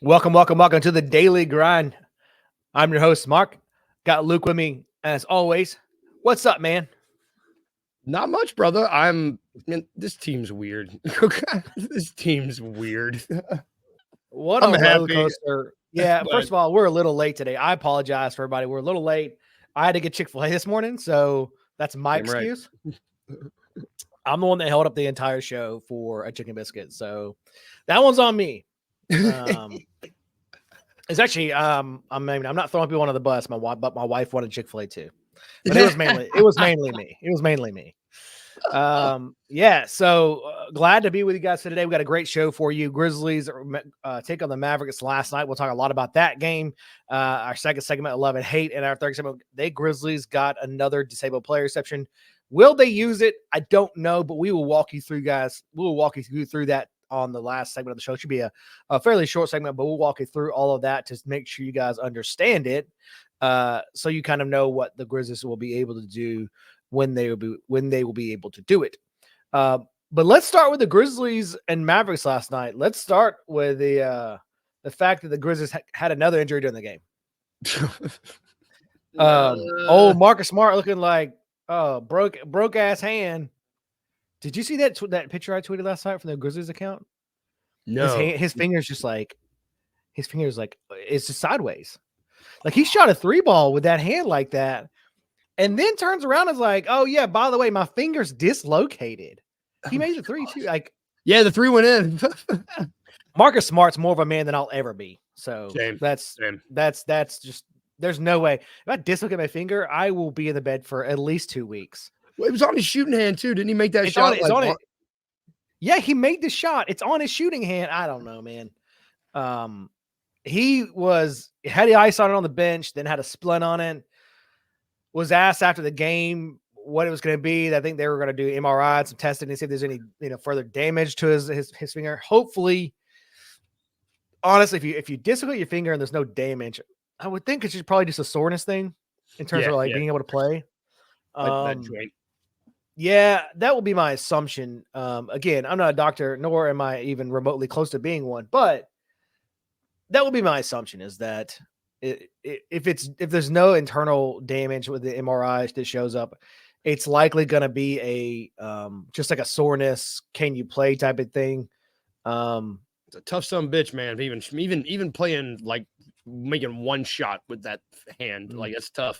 Welcome to the Daily Grind. I'm your host, Mark. Got Luke with me as always. What's up, man? Not much, brother. This team's weird. This team's weird. What I'm a roller happy, coaster. Yeah, but first of all, we're a little late today. I apologize for everybody. We're a little late. I had to get Chick-fil-A this morning, so that's my damn right. excuse. I'm the one that held up the entire show for a chicken biscuit, so that one's on me. It's actually I'm not throwing people under the bus. But my wife wanted Chick-fil-A too. But it was mainly me. Yeah. So glad to be with you guys today. We got a great show for you. Grizzlies take on the Mavericks last night. We'll talk a lot about that game. Our second segment, 11 hate, and our third segment, Grizzlies got another disabled player exception. Will they use it? I don't know, but we will walk you through, guys. We will walk you through that on the last segment of the show. It should be a fairly short segment, but we'll walk you through all of that to make sure you guys understand it. So you kind of know what the Grizzlies will be able to do when they will be able to do it. But let's start with the Grizzlies and Mavericks last night. Let's start with the fact that the Grizzlies had another injury during the game. Old Marcus Smart looking like broke ass hand. Did you see that picture I tweeted last night from the Grizzlies account? No, his fingers it's just sideways. Like he shot a 3-ball with that hand like that, and then turns around and is like, "Oh yeah, by the way, my finger's dislocated." He made the 3 too. Like, yeah, the 3 went in. Marcus Smart's more of a man than I'll ever be. So Same. that's just there's no way. If I dislocate my finger, I will be in the bed for at least 2 weeks. Well, it was on his shooting hand too. Didn't he make that shot? It's on it. Yeah, he made the shot. It's on his shooting hand. I don't know, man. He had the ice on it on the bench, then had a splint on it. Was asked after the game what it was going to be. I think they were going to do MRI and some testing to see if there's any further damage to his finger. Hopefully, honestly, if you dislocate your finger and there's no damage, I would think it's probably just a soreness thing in terms of being able to play. Yeah, that will be my assumption. Again, I'm not a doctor, nor am I even remotely close to being one, but that will be my assumption is that if there's no internal damage with the MRI that shows up, it's likely going to be just like a soreness, can you play type of thing. It's a tough son of a bitch, man. Even playing, like making one shot with that hand, like it's tough.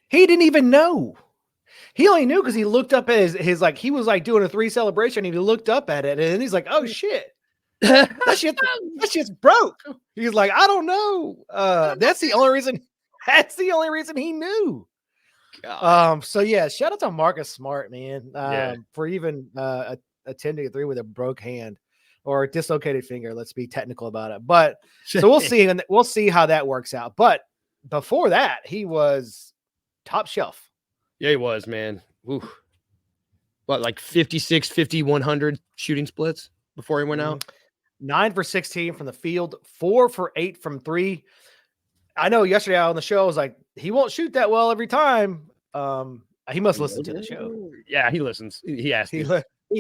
He didn't even know. He only knew because he looked up at his like he was like doing a 3 celebration. And he looked up at it and he's like, "Oh shit, that shit's broke." He's like, "I don't know." That's the only reason. That's the only reason he knew. God. So yeah, shout out to Marcus Smart, man, for even attending a 3 with a broke hand or a dislocated finger. Let's be technical about it. But so we'll see, and we'll see how that works out. But before that, he was top shelf. Yeah, he was, man. Ooh. What, like 56, 50, 100 shooting splits before he went out? 9 for 16 from the field, 4 for 8 from 3. I know yesterday on the show, I was like, he won't shoot that well every time. He must listen to the show. Yeah, he listens. He asked he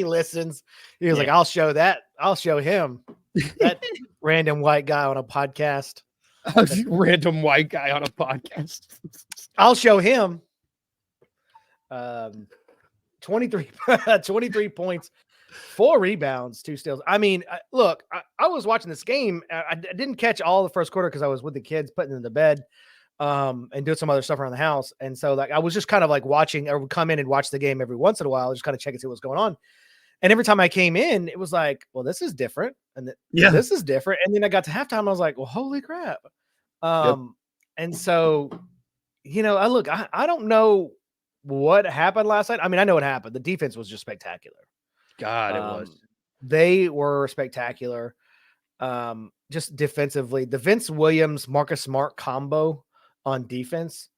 listens. He was like, I'll show him that random white guy on a podcast. Random white guy on a podcast. I'll show him. 23 points, 4 rebounds, 2 steals. I mean, look, I was watching this game. I didn't catch all the first quarter because I was with the kids putting them in the bed and doing some other stuff around the house. And so like I was just kind of like watching, or would come in and watch the game every once in a while, just kind of check and see what's going on. And every time I came in, it was like, well, this is different. And this is different. And then I got to halftime and I was like, well, holy crap. And so, I don't know what happened last night. I mean, I know what happened. The defense was just spectacular. God, it was. They were spectacular. Just defensively, the Vince Williams, Marcus Smart combo on defense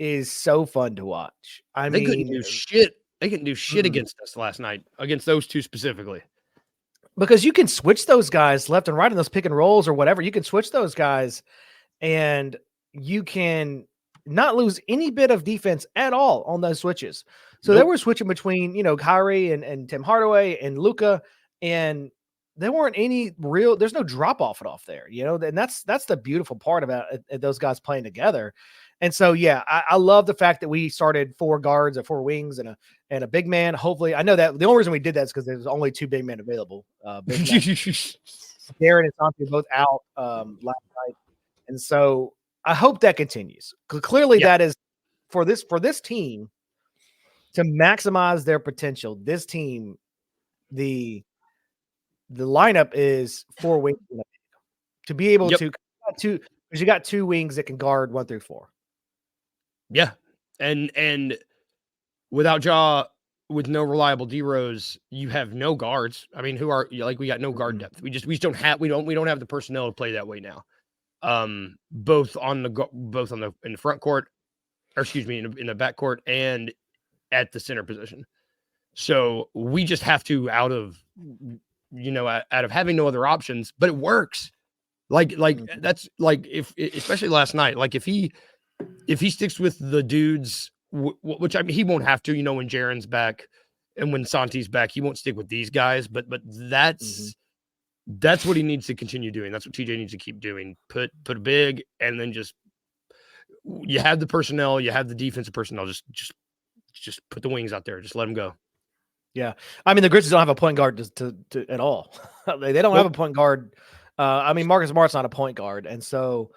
is so fun to watch. They couldn't do shit. They couldn't do shit against us last night, against those two specifically. Because you can switch those guys left and right in those pick and rolls or whatever. You can switch those guys and you can not lose any bit of defense at all on those switches. So they were switching between, Kyrie and Tim Hardaway and Luka, and there weren't any real. There's no drop off it off there, and that's the beautiful part about those guys playing together. And so, yeah, I love the fact that we started 4 guards or 4 wings and a big man. Hopefully, I know that the only reason we did that is because there's only 2 big men available. Darren and Santi both out last night, and so I hope that continues. Clearly, that is for this team to maximize their potential. This team, the lineup is 4 wings to be able to because you got 2 wings that can guard 1 through 4. Yeah, and without Ja, with no reliable D-Rose, you have no guards. I mean, we got no guard depth. We don't have the personnel to play that way now. Both in the front court, or excuse me, in the back court and at the center position. So we just have to out of having no other options, but it works. That's if especially last night, if he sticks with the dudes, which I mean, he won't have to, when Jaren's back and when Santi's back, he won't stick with these guys, but that's what he needs to continue doing. That's what TJ needs to keep doing. Put a big, and then you have the personnel, you have the defensive personnel, just put the wings out there. Just let them go. Yeah. I mean, the Grizzlies don't have a point guard to at all. They don't have a point guard. I mean, Marcus Smart's not a point guard. And so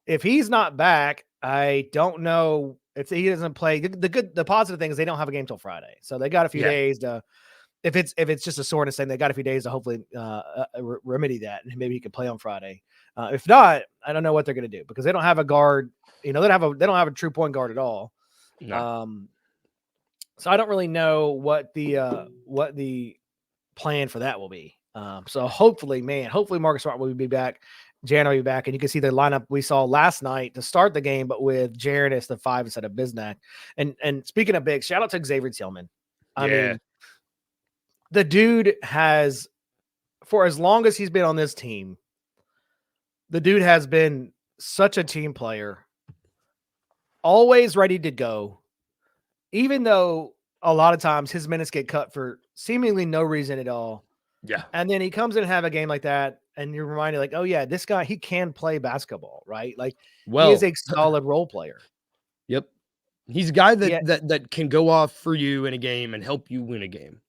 if he's not back, I don't know if he doesn't play. The positive thing is they don't have a game till Friday. So they got a few days to, if it's just a soreness thing, they got a few days to hopefully remedy that. And maybe he can play on Friday. If not, I don't know what they're going to do because they don't have a guard. They don't have a true point guard at all. No. So I don't really know what the plan for that will be. So hopefully Marcus Smart will be back. Jaren will be back, and you can see the lineup we saw last night to start the game, but with Jaren as the 5 instead of Bismack. And speaking of big, shout out to Xavier Tillman. I mean, the dude has, for as long as he's been on this team, the dude has been such a team player, always ready to go, even though a lot of times his minutes get cut for seemingly no reason at all. Yeah. And then he comes in and have a game like that, and you're reminded, like, oh, yeah, this guy, he can play basketball, right? Like, he is a solid role player. Yep. He's a guy that can go off for you in a game and help you win a game.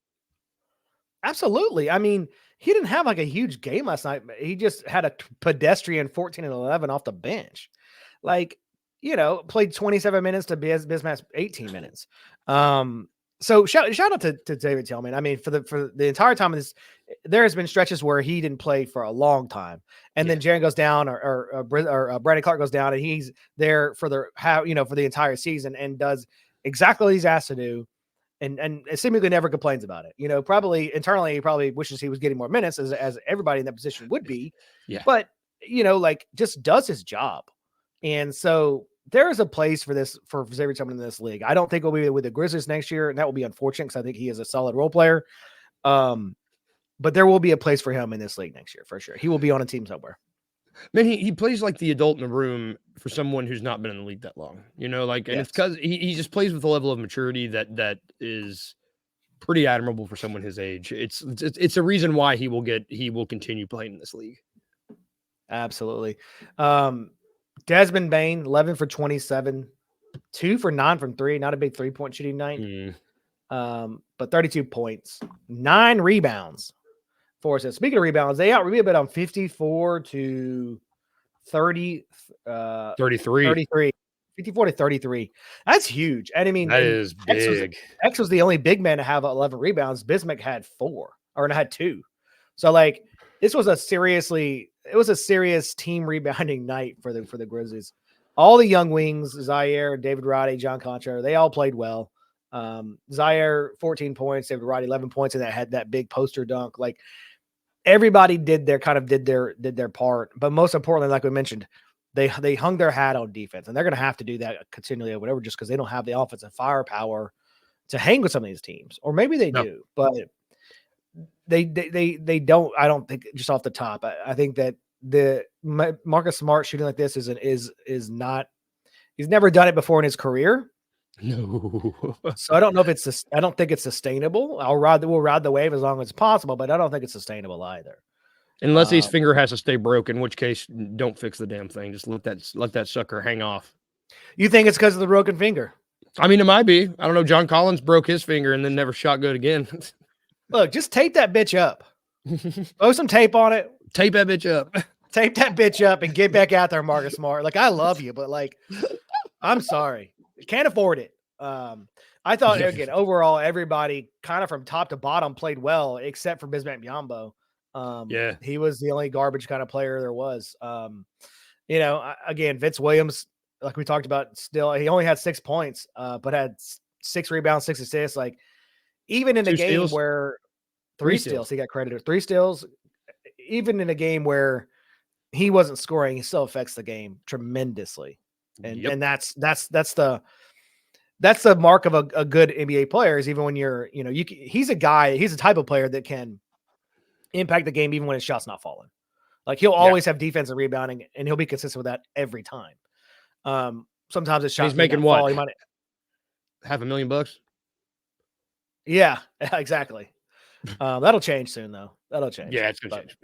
Absolutely. I mean, he didn't have like a huge game last night. He just had a pedestrian 14 and 11 off the bench. Like, played 27 minutes to Bismack's 18 minutes. So shout out to David Tillman. I mean, for the entire time of this, there has been stretches where he didn't play for a long time, and then Jaren goes down, or Brandon Clark goes down, and he's there for the entire season and does exactly what he's asked to do, and seemingly never complains about it. Probably internally, he probably wishes he was getting more minutes, as everybody in that position would be. Yeah, but just does his job, and so. There is a place for Xavier Tillman in this league. I don't think we'll be with the Grizzlies next year, and that will be unfortunate because I think he is a solid role player. But there will be a place for him in this league next year for sure. He will be on a team somewhere. Man, he plays like the adult in the room for someone who's not been in the league that long. And it's because he just plays with a level of maturity that is pretty admirable for someone his age. It's a reason why he will continue playing in this league. Absolutely. Desmond Bane, 11 for 27, 2 for 9 from 3. Not a big 3-point shooting night, but 32 points, 9 rebounds for us. Speaking of rebounds, they out-rebounded on 54 to 30, 33. 54 to 33. That's huge. And I mean, that is big. X was the only big man to have 11 rebounds. Bismack had 4 or had 2. So like this was a serious team rebounding night for the Grizzlies. All the young wings, Zaire, David Roddy, John Contra, they all played well. Zaire 14 points, David Roddy 11 points, and that had that big poster dunk. Like everybody did their part, but most importantly, like we mentioned, they hung their hat on defense, and they're going to have to do that continually or whatever, just because they don't have the offensive firepower to hang with some of these teams, or maybe they do, but they don't. I don't think, just off the top. I think that the Marcus Smart shooting like this is not. He's never done it before in his career. No. So I don't know if I don't think it's sustainable. We'll ride the wave as long as possible, but I don't think it's sustainable either. Unless his finger has to stay broken, in which case don't fix the damn thing. Just let that sucker hang off. You think it's because of the broken finger? I mean, it might be. I don't know. John Collins broke his finger and then never shot good again. Look, just tape that bitch up. Throw some tape on it. Tape that bitch up. Tape that bitch up and get back out there, Marcus Smart. Like, I love you, but like, I'm sorry. Can't afford it. I thought, again, overall, everybody kind of from top to bottom played well, except for Bismack Biyombo. Yeah. He was the only garbage kind of player there was. Again, Vince Williams, like we talked about, still, he only had 6 points, but had 6 rebounds, 6 assists. Like, even in a game steals. where 3 steals, he got credited. 3 steals, even in a game where he wasn't scoring, he still affects the game tremendously. And that's the mark of a good NBA player, is even when he's a type of player that can impact the game even when his shot's not falling. Like, he'll always have defensive rebounding, and he'll be consistent with that every time. Sometimes his shot's making what? Fall, he might $500,000. Yeah, exactly. That'll change soon, though. That'll change. Yeah, it's gonna change.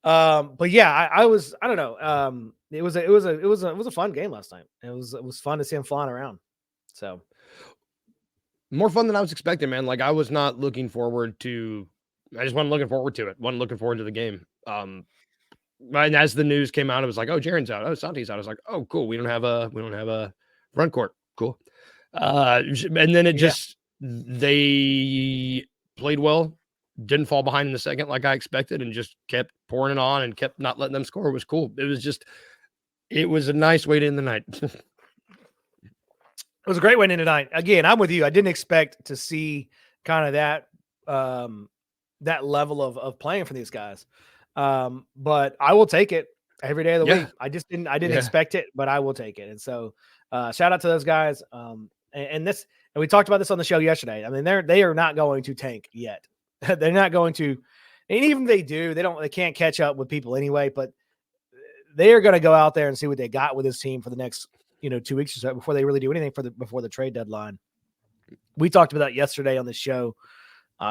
But yeah, I don't know. It was a fun game last night. It was fun to see him flying around. So more fun than I was expecting, man. Like, I was not looking forward to. I just wasn't looking forward to it. Wasn't looking forward to the game. And as the news came out, it was like, oh, Jaren's out. Oh, Santi's out. I was like, oh, cool. We don't have a front court. Cool. And then they played well, didn't fall behind in the second like I expected, and just kept pouring it on and kept not letting them score. It was cool. It was a nice way to end the night. It was a great way to end the night. Again, I'm with you. I didn't expect to see kind of that level of playing for these guys. But I will take it every day of the week. I didn't expect it, but I will take it. And so shout out to those guys. And we talked about this on the show yesterday. I mean, they are not going to tank yet. They're not going to, and even if they do, they can't catch up with people anyway, but they are going to go out there and see what they got with this team for the next, 2 weeks or so before they really do anything before the trade deadline. We talked about that yesterday on the show.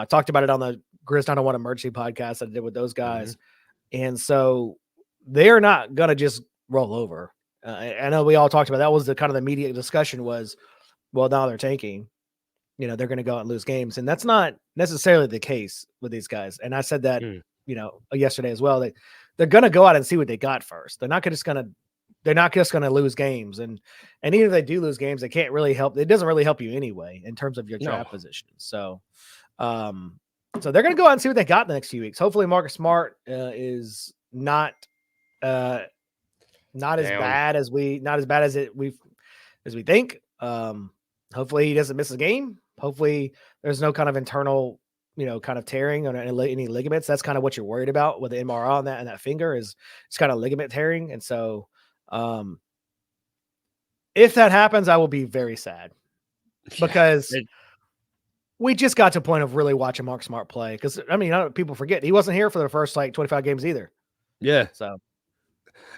Talked about it on the Grizz 901 emergency podcast that I did with those guys. Mm-hmm. And so they're not going to just roll over. I know we all talked about that was the kind of the media discussion was, well, now they're tanking, they're going to go out and lose games. And that's not necessarily the case with these guys. And I said that, yesterday as well, they're going to go out and see what they got first. They're not just going to lose games. And even if they do lose games, they can't really help. It doesn't really help you anyway, in terms of your draft position. So, so they're going to go out and see what they got in the next few weeks. Hopefully Marcus Smart is not as bad as we think. Hopefully he doesn't miss a game. Hopefully there's no kind of internal, kind of tearing on any ligaments. That's kind of what you're worried about with the MRI on that, and that finger is it's kind of ligament tearing. And so, if that happens, I will be very sad because we just got to a point of really watching Mark Smart play. Because people forget he wasn't here for the first 25 games either. Yeah. So,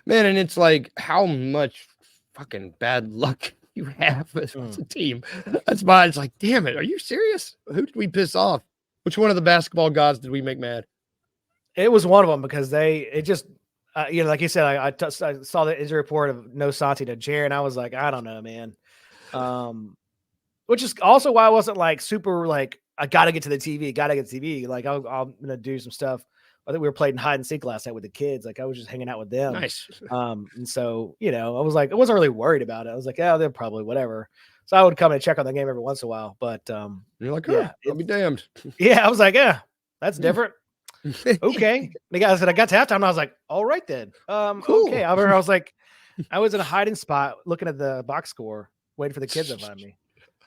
man, and it's like how much fucking bad luck you have as a team. That's why it's like, damn it, are you serious? Who did we piss off? Which one of the basketball gods did we make mad? It was one of them because like you said, I saw the injury report of no Santi to Jaren. I was like, I don't know, man. Which is also why I wasn't like super like I got to get to the TV. Like I'm gonna do some stuff. I think we were playing hide and seek last night with the kids. Like I was just hanging out with them. Nice. And so, I was like, I wasn't really worried about it. I was like, yeah, they're probably whatever. So I would come and check on the game every once in a while. But you're like, I'll be damned. Yeah, I was like, yeah, that's different. Okay. The guy said I got to halftime. And I was like, all right then. Cool. Okay. I was like, I was in a hiding spot looking at the box score, waiting for the kids to find me.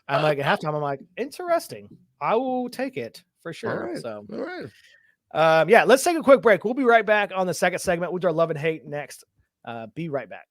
I'm like at halftime, I'm like, interesting. I will take it for sure. All right. Let's take a quick break. We'll be right back on the second segment. We'll do our love and hate next. Be right back.